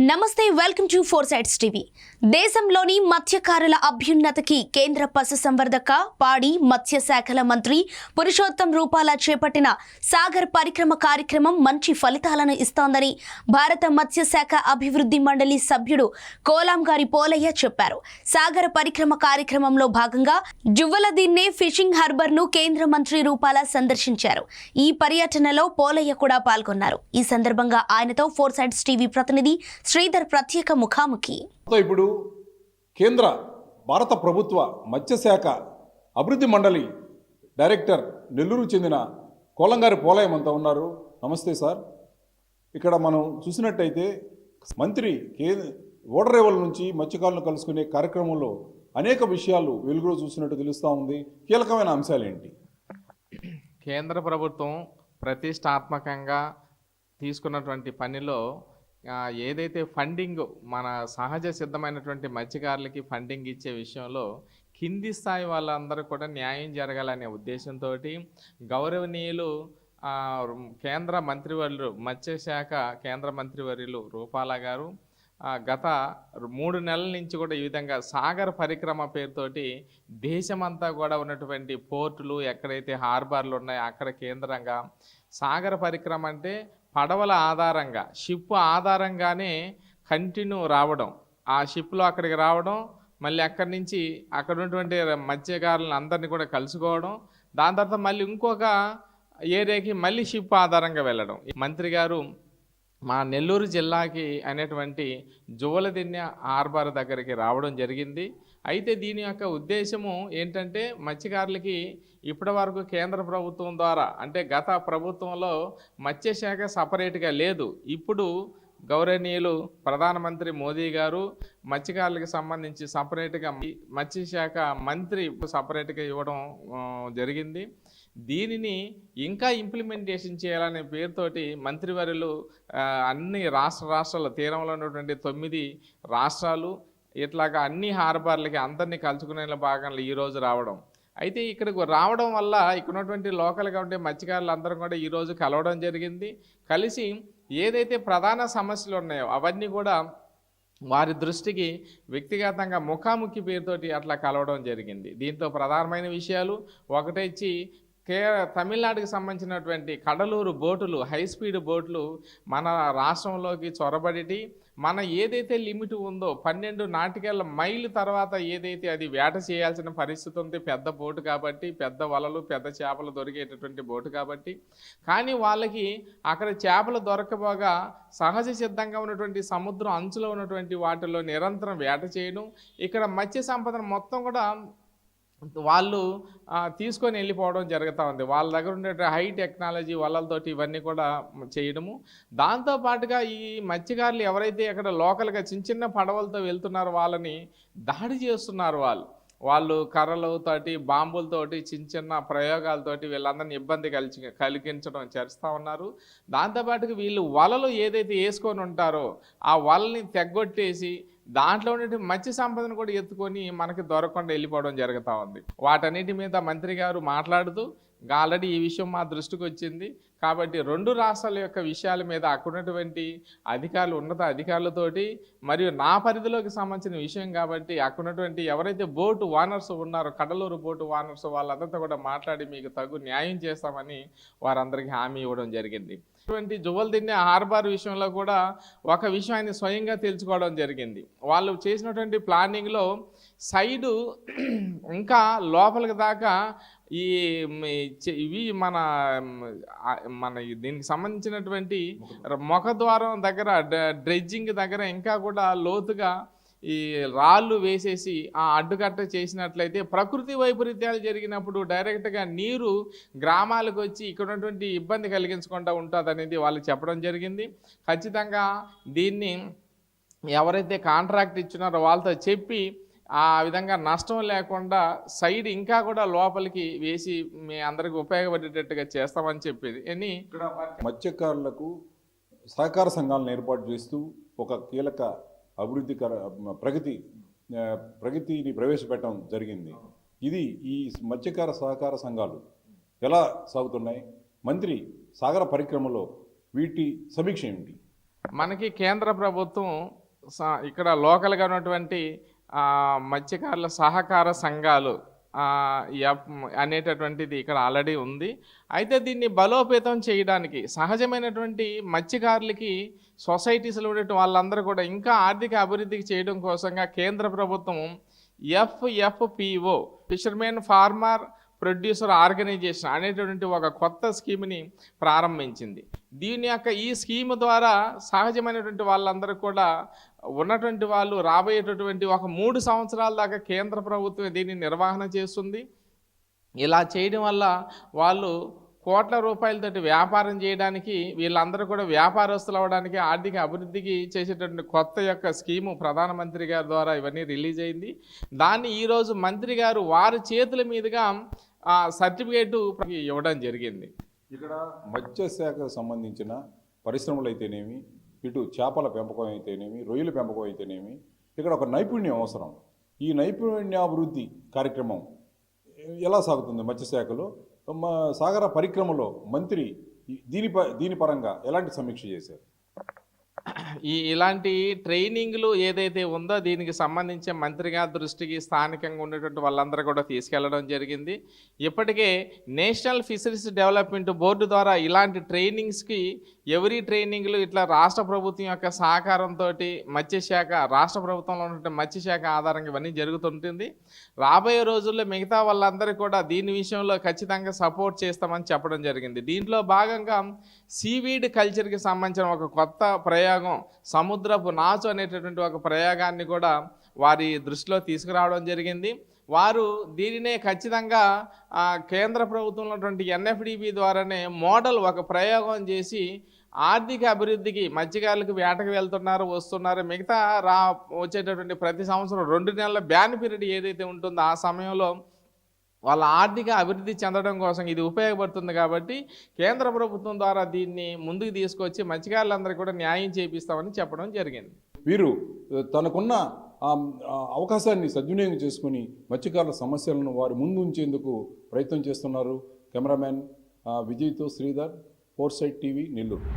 నమస్తే welcome to four sides TV. దేశంలోని మత్స్యకారుల అభ్యున్నతికి కేంద్ర పశుసంవర్ధక పాడి మత్స్య శాఖల మంత్రి పురుషోత్తం రూపాల చేపట్టిన సాగర్ పరిక్రమ కార్యక్రమం మంచి ఫలితాలను ఇస్తోందని భారత మత్స్య శాఖ అభివృద్ధి మండలి సభ్యుడు కోలాంగారి పోలయ్య చెప్పారు. సాగర్ పరిక్రమ కార్యక్రమంలో భాగంగా జువ్వలదిన్నె ఫిషింగ్ హార్బర్ ను కేంద్ర మంత్రి రూపాల సందర్శించారు. ఈ పర్యటనలో పోలయ్య కూడా పాల్గొన్నారు. ఈ సందర్భంగా ఆయనతో ఫోర్ సైడ్స్ టీవీ ప్రతినిధి శ్రీధర్ ప్రత్యేక ముఖాముఖి. ఇప్పుడు కేంద్ర భారత ప్రభుత్వ మత్స్యశాఖ అభివృద్ధి మండలి డైరెక్టర్ నెల్లూరు చెందిన కోలంగారి పోలయ్య అంతా ఉన్నారు. నమస్తే సార్. ఇక్కడ మనం చూసినట్టయితే మంత్రి ఓడర్ రేవుల నుంచి మత్స్యకారులను కలుసుకునే కార్యక్రమంలో అనేక విషయాలు వెలుగులో చూసినట్టు తెలుస్తూ ఉంది. కీలకమైన అంశాలు ఏంటి? కేంద్ర ప్రభుత్వం ప్రతిష్టాత్మకంగా తీసుకున్నటువంటి పనిలో ఏదైతే ఫండింగ్ మన సహజ సిద్ధమైనటువంటి మత్స్యకారులకి ఫండింగ్ ఇచ్చే విషయంలో కింది స్థాయి వాళ్ళందరూ కూడా న్యాయం జరగాలనే ఉద్దేశంతో గౌరవనీయులు కేంద్ర మంత్రివర్యులు మత్స్యశాఖ కేంద్ర మంత్రివర్యులు రూపాల గారు గత 3 నెలల నుంచి కూడా ఈ విధంగా సాగర్ పరిక్రమ పేరుతోటి దేశమంతా కూడా ఉన్నటువంటి పోర్టులు ఎక్కడైతే హార్బర్లు ఉన్నాయో అక్కడ కేంద్రంగా సాగర్ పరిక్రమ అంటే పడవల ఆధారంగా షిప్ ఆధారంగానే కంటిన్యూ రావడం, ఆ షిప్లో అక్కడికి రావడం, మళ్ళీ అక్కడి నుంచి అక్కడ ఉన్నటువంటి మత్స్యకారులను అందరినీ కూడా కలుసుకోవడం, దాని తర్వాత మళ్ళీ ఇంకొక ఏరియాకి మళ్ళీ షిప్ ఆధారంగా వెళ్ళడం. మంత్రి గారు మా నెల్లూరు జిల్లాకి అనేటువంటి జువ్వలదిన్నె హార్బర్ దగ్గరికి రావడం జరిగింది. అయితే దీని యొక్క ఉద్దేశము ఏంటంటే మత్స్యకారులకి ఇప్పటి వరకు కేంద్ర ప్రభుత్వం ద్వారా అంటే గత ప్రభుత్వంలో మత్స్యశాఖ సపరేట్గా లేదు. ఇప్పుడు గౌరవనీయులు ప్రధానమంత్రి మోదీ గారు మత్స్యకారులకు సంబంధించి సపరేట్గా మత్స్యశాఖ మంత్రి సపరేట్గా ఇవ్వడం జరిగింది. దీనిని ఇంకా ఇంప్లిమెంటేషన్ చేయాలనే పేరుతోటి మంత్రివర్యులు అన్ని రాష్ట్రాల తీరంలో ఉన్నటువంటి 9 రాష్ట్రాలు ఇట్లాగా అన్ని హార్బర్లకి అందరినీ కలుసుకునే భాగంలో ఈరోజు రావడం. అయితే ఇక్కడికి రావడం వల్ల ఇక్కడ ఉన్నటువంటి లోకల్గా ఉండే మత్స్యకారులు అందరం కూడా ఈరోజు కలవడం జరిగింది. కలిసి ఏదైతే ప్రధాన సమస్యలు ఉన్నాయో అవన్నీ కూడా వారి దృష్టికి వ్యక్తిగతంగా ముఖాముఖి పేరుతోటి అట్లా కలవడం జరిగింది. దీంట్లో ప్రధానమైన విషయాలు ఒకటేచ్చి తమిళనాడుకి సంబంధించినటువంటి కడలూరు బోటులు, హై స్పీడ్ బోట్లు మన రాష్ట్రంలోకి చొరబడి మన ఏదైతే లిమిట్ ఉందో 12 నాటికల్ మైల్ తర్వాత ఏదైతే అది వేట చేయాల్సిన పరిస్థితి ఉంది. పెద్ద బోటు కాబట్టి, పెద్ద వలలు పెద్ద చేపలు దొరికేటటువంటి బోటు కాబట్టి, కానీ వాళ్ళకి అక్కడ చేపలు దొరకపోగా సహజ సిద్ధంగా ఉన్నటువంటి సముద్రం అంచులో ఉన్నటువంటి వాటిలో నిరంతరం వేట చేయడం, ఇక్కడ మత్స్య సంపదను మొత్తం కూడా వాళ్ళు తీసుకొని వెళ్ళిపోవడం జరుగుతూ ఉంది. వాళ్ళ దగ్గర ఉండే హై టెక్నాలజీ వలలతోటి ఇవన్నీ కూడా చేయడము. దాంతోపాటుగా ఈ మత్స్యకారులు ఎవరైతే అక్కడ లోకల్గా చిన్న పడవలతో వెళ్తున్నారో వాళ్ళని దాడి చేస్తున్నారు. వాళ్ళు కర్రలతోటి బాంబులతోటి చిన్న ప్రయోగాలతోటి వీళ్ళందరినీ ఇబ్బంది కలిగించడం చేస్తూ ఉన్నారు. దాంతోపాటుగా వీళ్ళు వలలు ఏదైతే వేసుకొని ఉంటారో ఆ వలని తెగ్గొట్టేసి దాంట్లో ఉండే మత్స్య సంపదను కూడా ఎత్తుకొని మనకి దొరకకుండా వెళ్ళిపోవడం జరుగుతూ ఉంది. వాటన్నిటి మీద మంత్రి గారు మాట్లాడుతూ ఆల్రెడీ ఈ విషయం మా దృష్టికి వచ్చింది కాబట్టి 2 రాష్ట్రాల యొక్క విషయాల మీద అక్కడున్నటువంటి అధికారులు ఉన్నత అధికారులతోటి మరియు నా పరిధిలోకి సంబంధించిన విషయం కాబట్టి అక్కడున్నటువంటి ఎవరైతే బోటు ఓనర్స్ ఉన్నారో కడలూరు బోటు ఓనర్స్ వాళ్ళందరితో కూడా మాట్లాడి మీకు తగు న్యాయం చేస్తామని వారందరికీ హామీ ఇవ్వడం జరిగింది. ఇటువంటి జువ్వలదిన్నె హార్బర్ విషయంలో కూడా ఒక విషయం ఆయన స్వయంగా తెలుసుకోవడం జరిగింది. వాళ్ళు చేసినటువంటి ప్లానింగ్లో సైడు ఇంకా లోపలికి దాకా ఇవి మన దీనికి సంబంధించినటువంటి ముఖద్వారం దగ్గర డ్రెడ్జింగ్ దగ్గర ఇంకా కూడా లోతుగా ఈ రాళ్ళు వేసేసి ఆ అడ్డుకట్ట చేసినట్లయితే ప్రకృతి వైపరీత్యాలు జరిగినప్పుడు డైరెక్ట్గా నీరు గ్రామాలకు వచ్చి ఇక్కడ ఉన్నటువంటి ఇబ్బంది కలిగించకుండా ఉంటుంది అనేది వాళ్ళు చెప్పడం జరిగింది. ఖచ్చితంగా దీన్ని ఎవరైతే కాంట్రాక్ట్ ఇచ్చినారో వాళ్ళతో చెప్పి ఆ విధంగా నష్టం లేకుండా సైడ్ ఇంకా కూడా లోపలికి వేసి మీ అందరికి ఉపయోగపడేటట్టుగా చేస్తామని చెప్పేది. ఇక్కడ మత్స్యకారులకు సహకార సంఘాలను ఏర్పాటు చేస్తూ ఒక కీలక ప్రగతిని ప్రవేశపెట్టడం జరిగింది. ఇది ఈ మత్స్యకార సహకార సంఘాలు ఎలా సాగుతున్నాయి? మంత్రి సాగర పరిక్రమలో వీటి సమీక్ష ఏమిటి? మనకి కేంద్ర ప్రభుత్వం ఇక్కడ లోకల్గా ఉన్నటువంటి మత్స్యకారుల సహకార సంఘాలు అనేటటువంటిది ఇక్కడ ఆల్రెడీ ఉంది. అయితే దీన్ని బలోపేతం చేయడానికి సహజమైనటువంటి మత్స్యకారులకి సొసైటీస్లో ఉండే వాళ్ళందరూ కూడా ఇంకా ఆర్థిక అభివృద్ధికి చేయడం కోసంగా కేంద్ర ప్రభుత్వం FFPO fishermen farmer producer organisation అనేటటువంటి ఒక కొత్త స్కీమ్ని ప్రారంభించింది. ఈ స్కీమ్ ద్వారా సహజమైనటువంటి వాళ్ళందరూ కూడా ఉన్నటువంటి వాళ్ళు రాబోయేటటువంటి ఒక 3 సంవత్సరాల దాకా కేంద్ర ప్రభుత్వం దీన్ని నిర్వహణ చేస్తుంది. ఇలా చేయడం వల్ల వాళ్ళు కోట్ల రూపాయలతోటి వ్యాపారం చేయడానికి, వీళ్ళందరూ కూడా వ్యాపారస్తులు అవ్వడానికి, ఆర్థిక అభివృద్ధికి చేసేటువంటి కొత్త యొక్క స్కీము ప్రధానమంత్రి గారి ద్వారా ఇవన్నీ రిలీజ్ అయింది. దాన్ని ఈరోజు మంత్రి గారు వారి చేతుల మీదుగా సర్టిఫికేటు ఇవ్వడం జరిగింది. ఇక్కడ మత్స్యశాఖకు సంబంధించిన పరిశ్రమలు అయితేనేమి, ఇటు చేపల పెంపకం అయితేనేమి, రొయ్యల పెంపకం అయితేనేమి, ఇక్కడ ఒక నైపుణ్యం అవసరం. ఈ నైపుణ్యాభివృద్ధి కార్యక్రమం ఎలా సాగుతుంది మత్స్యశాఖలో? సాగర పరిక్రమలో మంత్రి దీని పరంగా ఎలాంటి సమీక్ష చేశారు? ఇలాంటి ట్రైనింగ్లు ఏదైతే ఉందో దీనికి సంబంధించి మంత్రి గారి దృష్టికి స్థానికంగా ఉన్నటువంటి వాళ్ళందరూ కూడా తీసుకెళ్లడం జరిగింది. ఇప్పటికే నేషనల్ ఫిషరీస్ డెవలప్మెంట్ బోర్డు ద్వారా ఇలాంటి ట్రైనింగ్స్కి ఎవరీ ట్రైనింగ్లు ఇట్లా రాష్ట్ర ప్రభుత్వం యొక్క సహకారంతో మత్స్యశాఖ, రాష్ట్ర ప్రభుత్వంలో ఉన్నటువంటి మత్స్యశాఖ ఆధారంగా ఇవన్నీ జరుగుతుంటుంది. రాబోయే రోజుల్లో మిగతా వాళ్ళందరూ కూడా దీని విషయంలో ఖచ్చితంగా సపోర్ట్ చేస్తామని చెప్పడం జరిగింది. దీంట్లో భాగంగా సీవీడ్ కల్చర్కి సంబంధించిన ఒక కొత్త ప్రయోగం, సముద్రపు నాచు అనేటటువంటి ఒక ప్రయోగాన్ని కూడా వారి దృష్టిలో తీసుకురావడం జరిగింది. వారు దీనినే ఖచ్చితంగా కేంద్ర ప్రభుత్వంలో ఉన్నటువంటి NFDB ద్వారానే మోడల్ ఒక ప్రయోగం చేసి ఆర్థిక అభివృద్ధికి, మత్స్యకారులకు వేటకు వెళ్తున్నారు, వస్తున్నారు, మిగతా వచ్చేటటువంటి ప్రతి సంవత్సరం 2 నెలల బ్యాన్ పీరియడ్ ఏదైతే ఉంటుందో ఆ సమయంలో వాళ్ళ ఆర్థిక అభివృద్ధి చెందడం కోసం ఇది ఉపయోగపడుతుంది. కాబట్టి కేంద్ర ప్రభుత్వం ద్వారా దీన్ని ముందుకు తీసుకొచ్చి మత్స్యకారులందరికీ కూడా న్యాయం చేపిస్తామని చెప్పడం జరిగింది. వీరు తనకున్న అవకాశాన్ని సద్వినియోగం చేసుకుని మత్స్యకారుల సమస్యలను వారి ముందు ఉంచేందుకు ప్రయత్నం చేస్తున్నారు. కెమెరామ్యాన్ విజయ్తో శ్రీధర్, ఫోర్సైట్ టీవీ, నెల్లూరు.